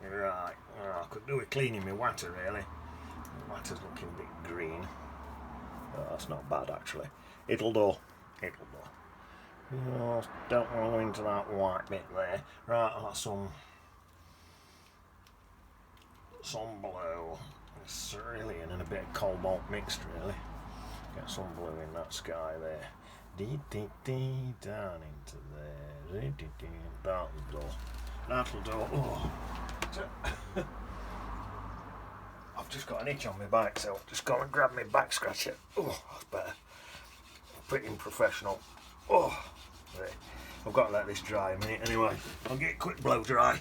Right, I could do with cleaning my water really. The water's looking a bit green. Oh, that's not bad actually. It'll do. It'll do. Oh, don't want to go into that white bit there. Right, I'll have some blue. It's cerulean and a bit of cobalt mixed really. Get some blue in that sky there. Dee dee dee down into there. Dee dee dee. That'll do. That'll do. Oh. I've just got an itch on my back, so I've just got to grab my back scratcher. Oh, that's better. Pretty unprofessional. Oh, right. I've got to let this dry a minute anyway. I'll get a quick blow dry.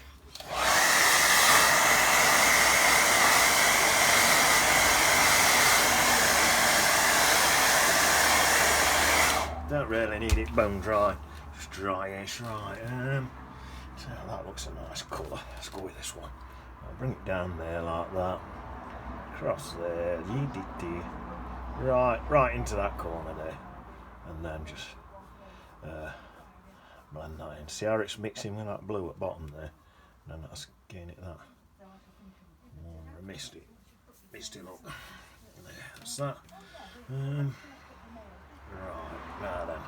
Don't really need it bone dry, just dryish, right. So that looks a nice colour. Let's go with this one. I'll bring it down there like that. Across there, right into that corner there, and then just blend that in. See how it's mixing with that blue at bottom there, and then that's getting it that more misty look. There, that's that. Right, now then,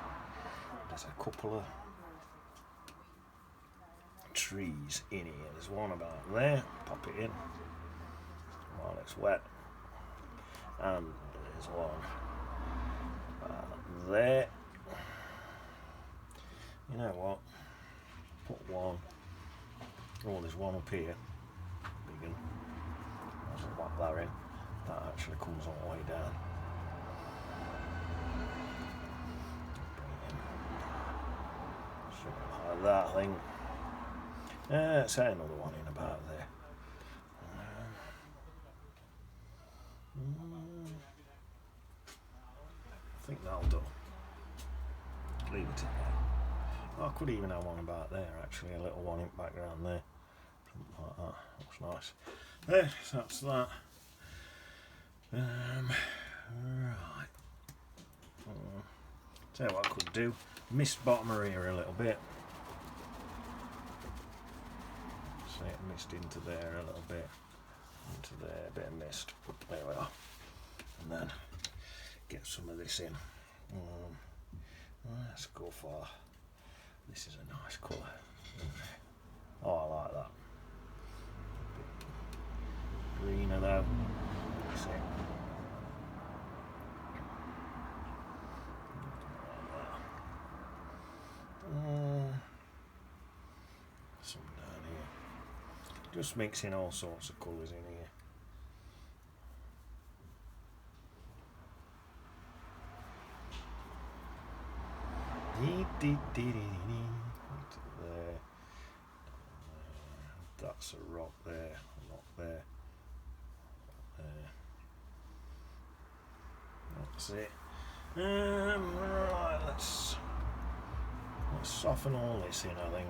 there's a couple of trees in here. There's one about there, pop it in while it's wet, and there's one about there. You know what, put one, oh there's one up here, big one, I'll just whack that in, that actually comes all the way down. Like that, I think. Say another one in about there. I think that'll do. Leave it at that. I could even have one about there, actually, a little one in the background there. Something like that. Looks nice. There, so that's that. Right. Tell you what I could do. Mist bottom of here a little bit. See it mist into there a little bit. Into there, a bit of mist. There we are. And then get some of this in. Let's go for. This is a nice colour. Oh, I like that. Greener though. See. Some down here. Just mixing all sorts of colours in here. There. That's a rock there, a rock there. That's it. Right, let's soften all this in, I think.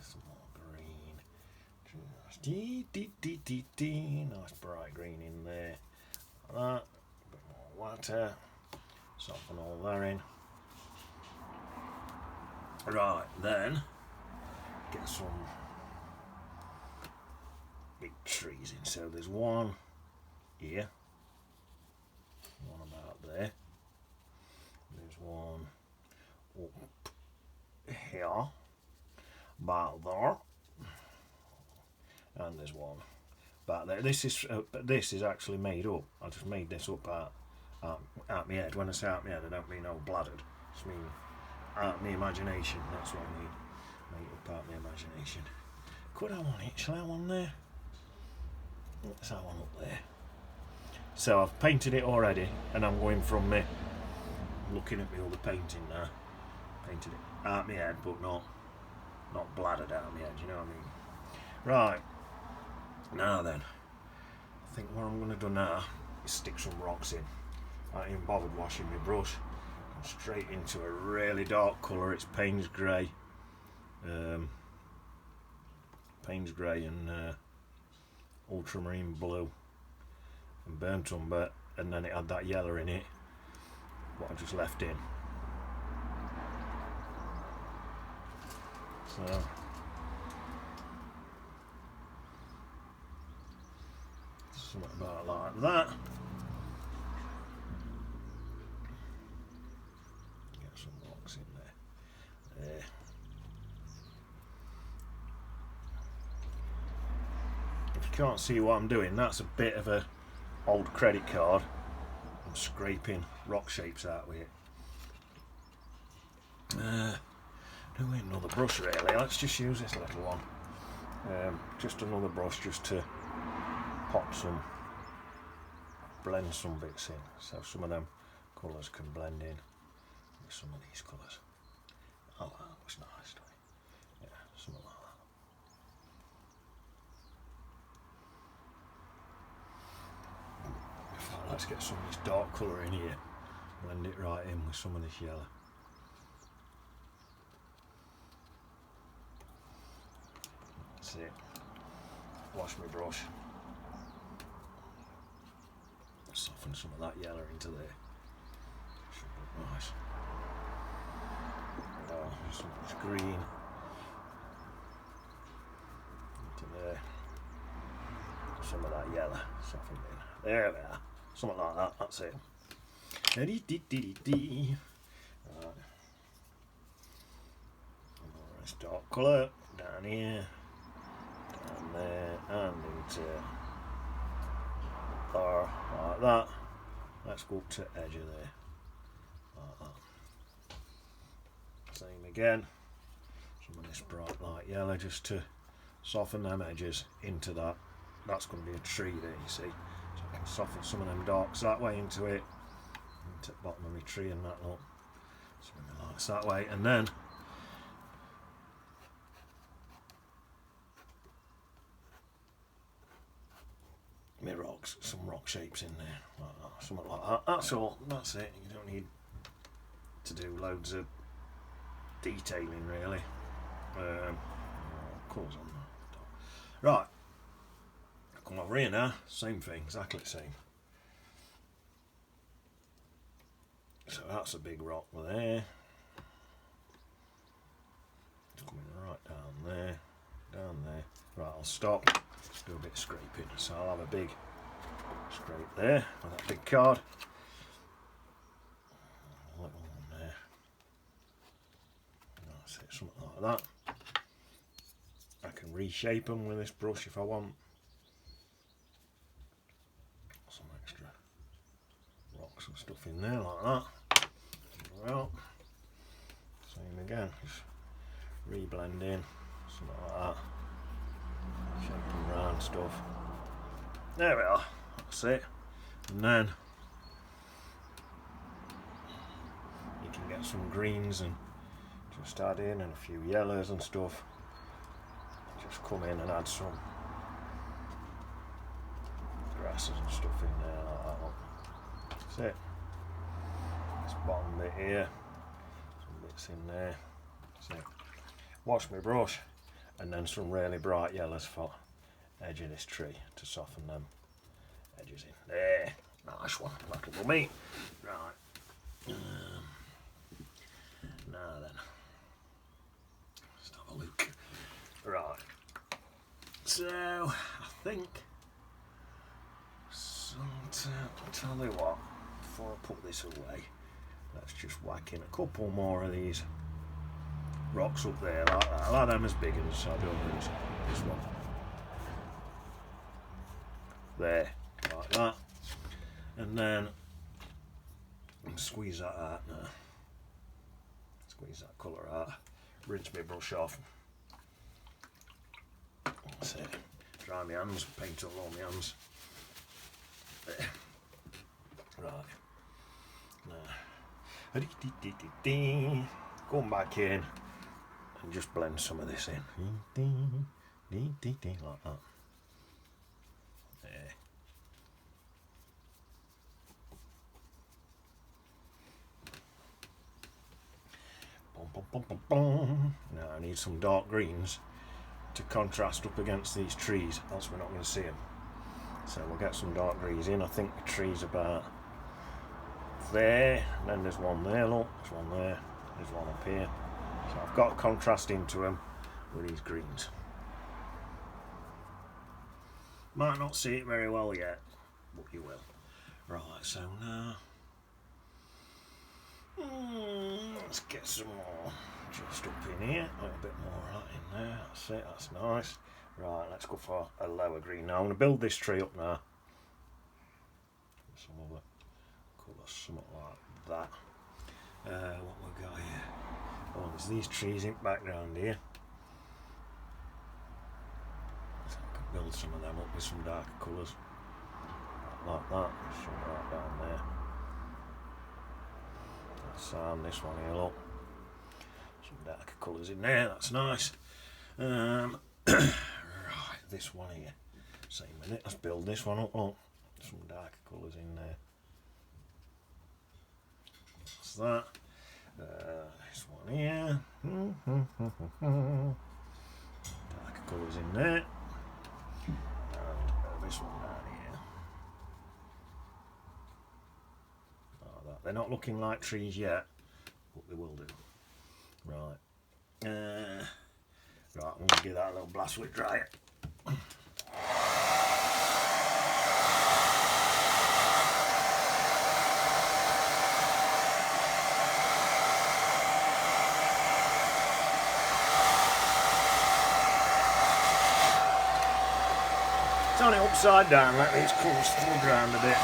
Some more green. Nice bright green in there. Like that. A bit more water. Soften all that in. Right, then get some big trees in. So there's one here, one about there, there's one up here, about there, and there's one about there. This is actually made up. I just made this up out my head. When I say out my head, I don't mean all bladdered. I just mean out my imagination. That's what I mean. Made up out my imagination. Could I want it? Shall I have one there? Let's have one up there. So I've painted it already, and I'm going from me looking at my other painting now. Painted it out my head, but not bladdered out my head. You know what I mean? Right. Now then, I think what I'm going to do now is stick some rocks in. I ain't even bothered washing my brush. I'm straight into a really dark colour. It's Payne's Grey. Payne's Grey and ultramarine blue and burnt umber, and then it had that yellow in it, what I just left in. So something about like that. Get some rocks in there. There. If you can't see what I'm doing, that's a bit of a old credit card. I'm scraping rock shapes out with it. Doing another brush really. Let's just use this little one. Just another brush just to pop some, blend some bits in, so some of them colours can blend in with some of these colours. Oh, that looks nice, doesn't it? Yeah, something like that. Let's get some of this dark colour in here, blend it right in with some of this yellow. That's it. Wash my brush. Soften some of that yellow into there. Should look nice. Oh, so much green into there. Some of that yellow softened in. There we are. Something like that. That's it. Right. Nice dark colour down here, down there, and into there, like that. Let's go up to edge of there, like that. Same again. Some of this bright light yellow just to soften them edges into that. That's going to be a tree there, you see. So I can soften some of them darks that way into it, into the bottom of my tree and that look. Some of the lights that way, and then my rocks, some rock shapes in there, like that, something like that. That's all. That's it. You don't need to do loads of detailing really. Colours on that. Right. Come over here now. Same thing. Exactly the same. So that's a big rock there. It's coming right down there. Down there. Right. I'll stop. Do a bit of scraping, so I'll have a big scrape there with that big card. A little one there. That's it, something like that. I can reshape them with this brush if I want. Some extra rocks and stuff in there like that. Well, same again, just reblend in, something like that. Shaping round stuff. There we are. That's it. And then you can get some greens and just add in, and a few yellows and stuff. Just come in and add some grasses and stuff in there like that. That's it. This bottom bit here, some bits in there. That's it. Wash my brush. And then some really bright yellows for edge of this tree to soften them edges in. There, nice one, that'll be me. Right, now then, let's have a look. Right, so I think, I'll tell you what, before I put this away, let's just whack in a couple more of these rocks up there like that. I'll have them as big as I don't lose this one. There, like that. And then squeeze that out now. Squeeze that colour out. Rinse my brush off. That's it. Dry my hands, paint all on my hands. There. Right. Now. Come back in. And just blend some of this in. Like that. There. Now I need some dark greens to contrast up against these trees, else we're not going to see them. So we'll get some dark greens in. I think the tree's about there, and then there's one there, look, there's one there, there's one up here. So I've got contrast into them, with these greens. Might not see it very well yet, but you will. Right, so now let's get some more just up in here, a little bit more right in there. That's it, that's nice. Right, let's go for a lower green now. I'm going to build this tree up now. Some other colour, something like that. What we got here? Oh, there's these trees in the background here. So I can build some of them up with some darker colours. Like that, some right down there. Let's this one here, look. Some darker colours in there, that's nice. Right, this one here. Same minute, let's build this one up, look. Some darker colours in there. That's that. This one here. Darker colours in there. And this one down here. They're not looking like trees yet, but they will do. Right. Right, I'm going to give that a little blast with dryer. Turn it upside down, let these colours flood around a bit.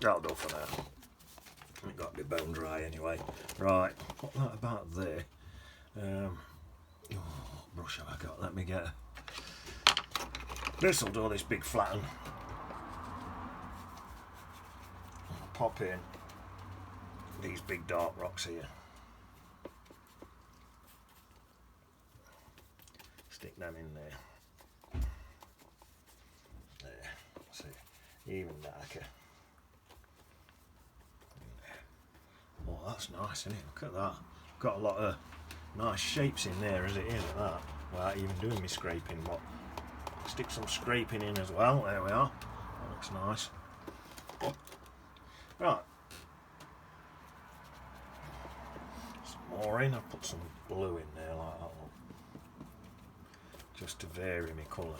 That'll do for now. Ain't got to be bone dry anyway. Right, put that about there. What brush have I got? Let me get. This'll do, this big flatten. I'll pop in these big dark rocks here. Stick them in there. There. See, even darker. Oh, that's nice, isn't it? Look at that. Got a lot of nice shapes in there as it is at that. Without even doing me scraping. But stick some scraping in as well. There we are. That looks nice. Right. Some more in. I've put some blue in there like that. Just to vary my colour.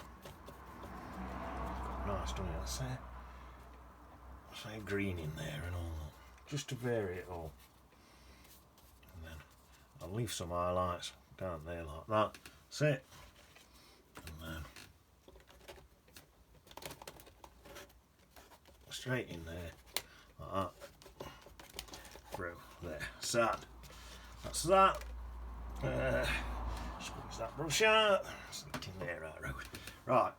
Nice, doesn't it? Say green in there and all that. Just to vary it all. And then I'll leave some highlights down there like that. That's it. And then straight in there like that. Through there. Sad. That's that. Squeeze that brush out. Stick in there right road. Right.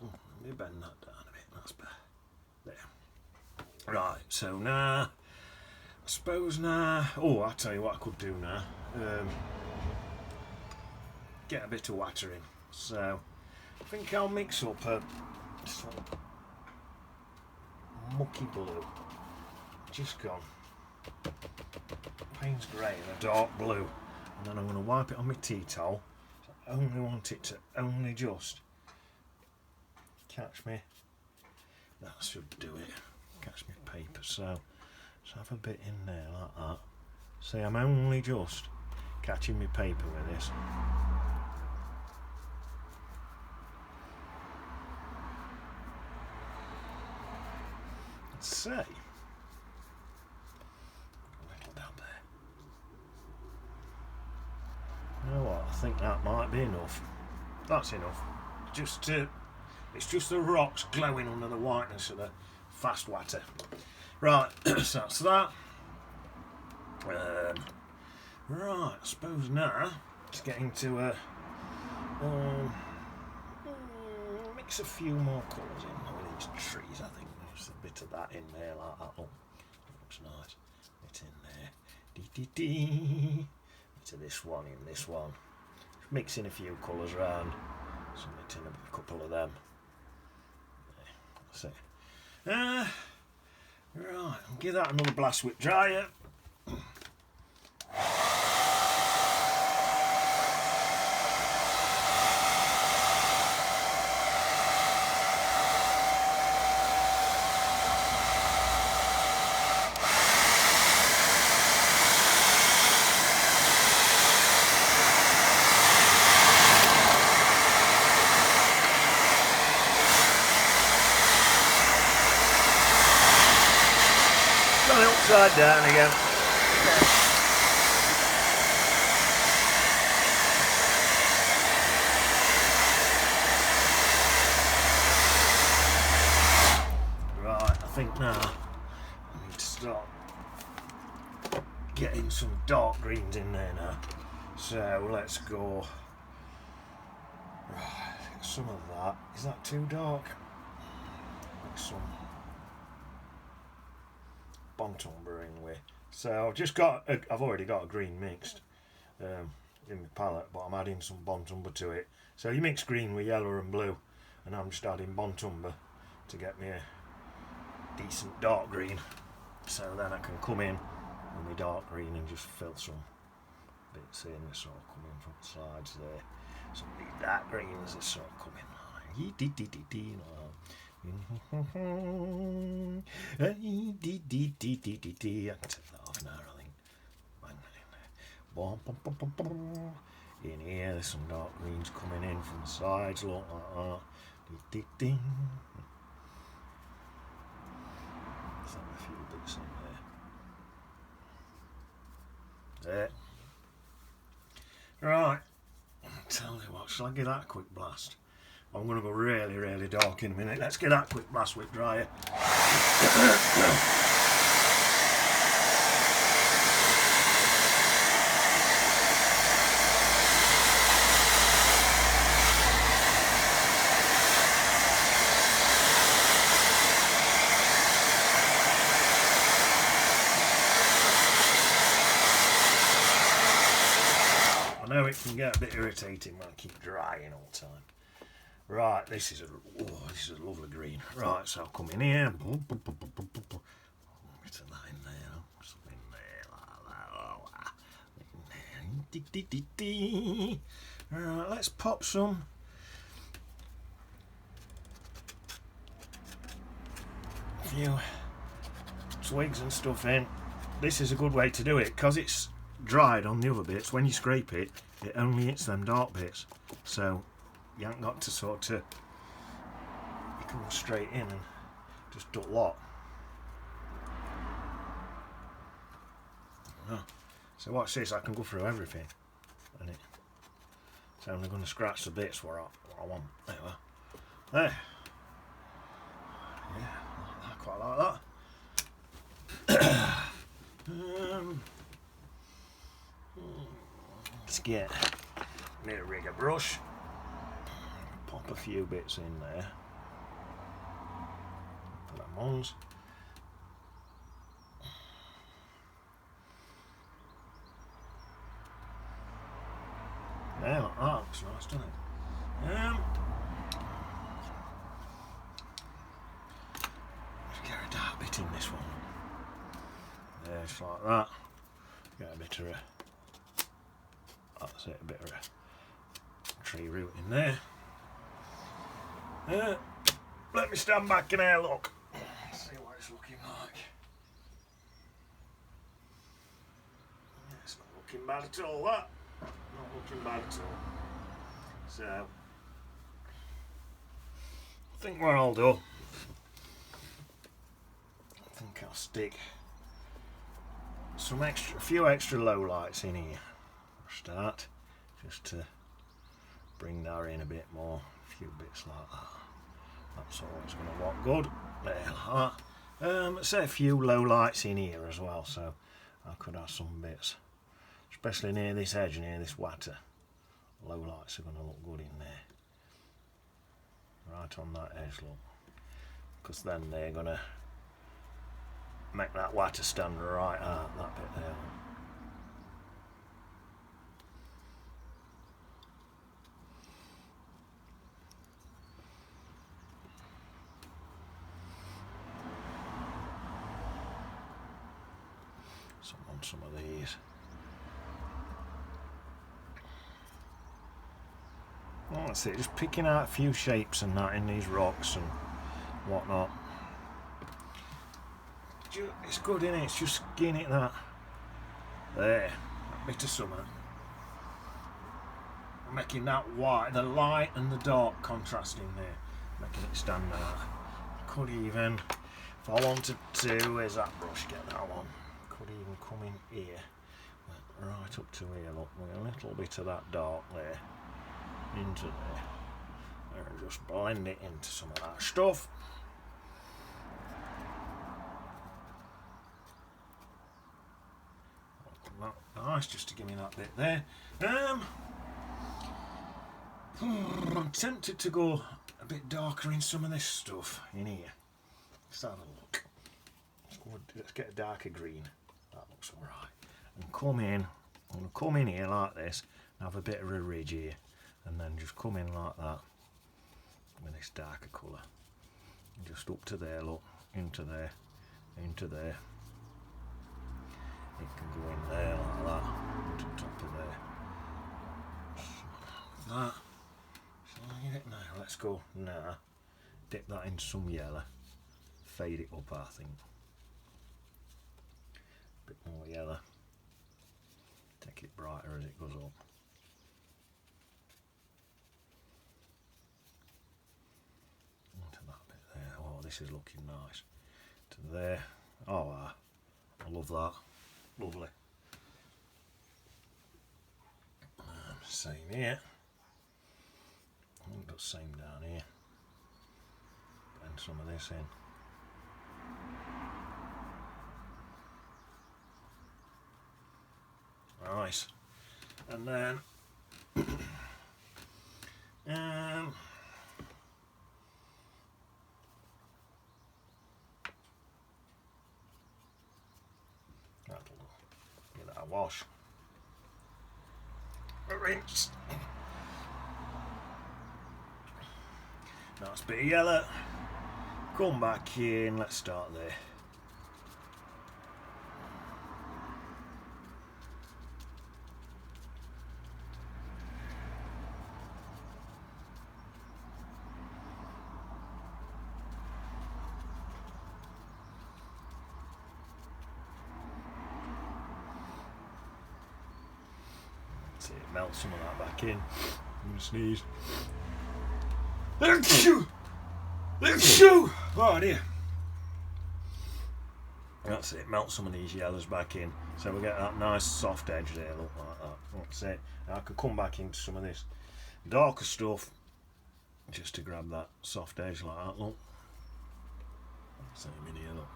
Let me bend that down a bit. That's better. There. Right, so now, I suppose now, oh, I'll tell you what I could do now. Get a bit of water in. So, I think I'll mix up a sort of mucky blue. Just gone. Payne's grey and a dark blue. And then I'm going to wipe it on my tea towel. So I only want it to only just catch me. That should do it. Catch me paper, so let's have a bit in there like that. See, I'm only just catching my paper with this. Let's see. A little down there. You know what? I think that might be enough. That's enough. It's just the rocks glowing under the whiteness of the fast water. Right, so that's that. Right, I suppose now it's getting to mix a few more colours in with these trees. I think there's a bit of that in there like that. Oh, looks nice. Bit in there. Bit of this one in this one. Just mixing a few colours around. Submit in a couple of them. That's it. Right, I'll give that another blast with dryer. Got it upside down again. Right, I think now I need to start getting some dark greens in there now. So let's go. Right, some of that. Is that too dark? Like some Bontumber in with. So I've just got. I've already got a green mixed in my palette, but I'm adding some Bontumber to it. So you mix green with yellow and blue, and I'm just adding Bontumber to get me a decent dark green. So then I can come in with my dark green and just fill some bits in. It's sort of coming from the sides there. Some of these dark greens are sort of coming like I can take that off now, I think. Bang in there. In here, there's some dark greens coming in from the sides, look like that. Let's have a few bits in there. There. Right. Tell you what, shall I give that a quick blast? I'm going to go really, really dark in a minute. Let's get that quick blast with dryer. I know it can get a bit irritating when I keep drying all the time. Right, this is a lovely green. Right, so I'll come in here. Bit of that in there. Some in there like that. Right, let's pop some few twigs and stuff in. This is a good way to do it because it's dried on the other bits. When you scrape it, it only hits them dark bits. So you haven't got to sort of, you can go straight in and just do a lot. Oh. So watch this, I can go through everything and it's only going to scratch the bits where I want. There we are. There. Yeah, I quite like that. Let's get a little rigger brush. Pop a few bits in there. Put them on. There, like that looks nice, doesn't it? Let's get a dark bit in this one. There, just like that. Get a bit of that's it, a bit of a tree root in there. Let me stand back and have a look. See what it's looking like. It's not looking bad at all, that. Not looking bad at all. So, I think we're all done. I think I'll stick a few extra low lights in here for a start, just to bring that in a bit more. A few bits like that. That's always going to look good. There, like that. Let's say a few low lights in here as well, so I could have some bits, especially near this edge, near this water. Low lights are going to look good in there. Right on that edge, look. Because then they're going to make that water stand right out, that bit there. some of these. Well, that's it, just picking out a few shapes and that in these rocks and whatnot. It's good, innit? It's just getting it that. There, that bit of summer. Making that white, the light and the dark contrasting there. Making it stand out. Could even, if I wanted to, where's that brush? Get that one. Could even come in here. Right up to here, look, with a little bit of that dark there. Into there. And just blend it into some of that stuff. Nice, just to give me that bit there. I'm tempted to go a bit darker in some of this stuff in here. Let's have a look. Let's get a darker green. That looks alright. And come in. I'm going to come in here like this and have a bit of a ridge here. And then just come in like that with this darker colour. And just up to there, look. Into there. Into there. It can go in there like that, to the top of there. Like that. So look at it now. Let's go now. Dip that into some yellow. Fade it up, I think. Bit more yellow. Take it brighter as it goes up. Into that bit there. Oh, this is looking nice. To there. Oh, I love that. Lovely. Same here. I think got same down here. Blend some of this in. Nice. And then give that a wash. Rinse. Nice bit of yellow. Come back in, let's start there. See it melt some of that back in. I'm gonna sneeze. Oh dear. That's it, melt some of these yellows back in. So we get that nice soft edge there, look like that. That's it. Now I could come back into some of this darker stuff just to grab that soft edge like that, look. Same in here, look.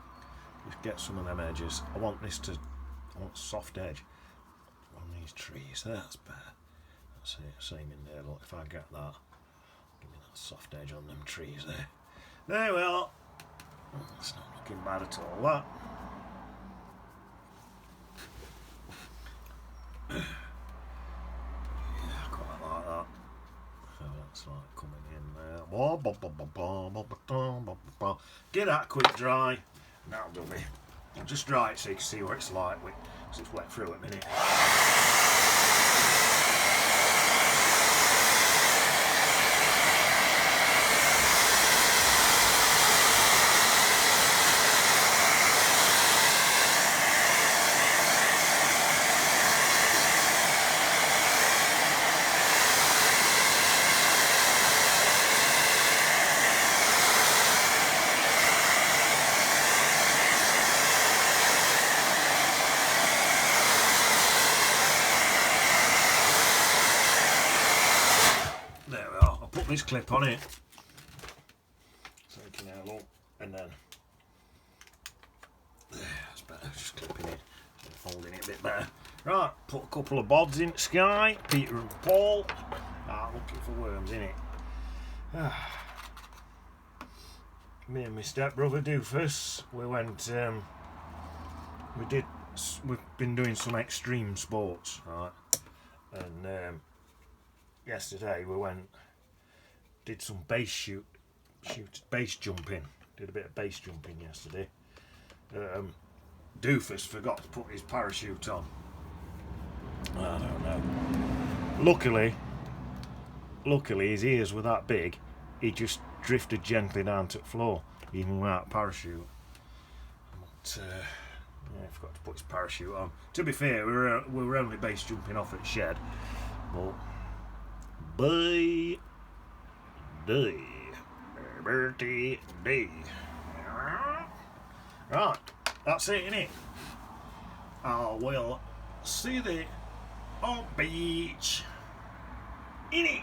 Just get some of them edges. I want soft edge on these trees. That's better. That's it, same in there, look. If I get that, give me that soft edge on them trees there. There we are. It's not looking bad at all, that. Yeah, quite like that. So that's like coming in there. Get that quick dry, and that'll do me. I'll just dry it so you can see what it's like, because it's wet through a minute. This clip on it so you can have a look, and then that's better, just clipping it, folding it a bit better. Right, put a couple of bods in Sky, Peter and Paul are looking for worms in it. Me and my stepbrother Doofus, we went, we've been doing some extreme sports, right, and yesterday we went, did some base base jumping. Did a bit of base jumping yesterday. doofus forgot to put his parachute on. I don't know. Luckily his ears were that big, he just drifted gently down to the floor, even without parachute. But, yeah, I forgot to put his parachute on. To be fair, we were only base jumping off at shed, but by day, Bertie day. Right, that's it, innit? I will see you on beach, innit?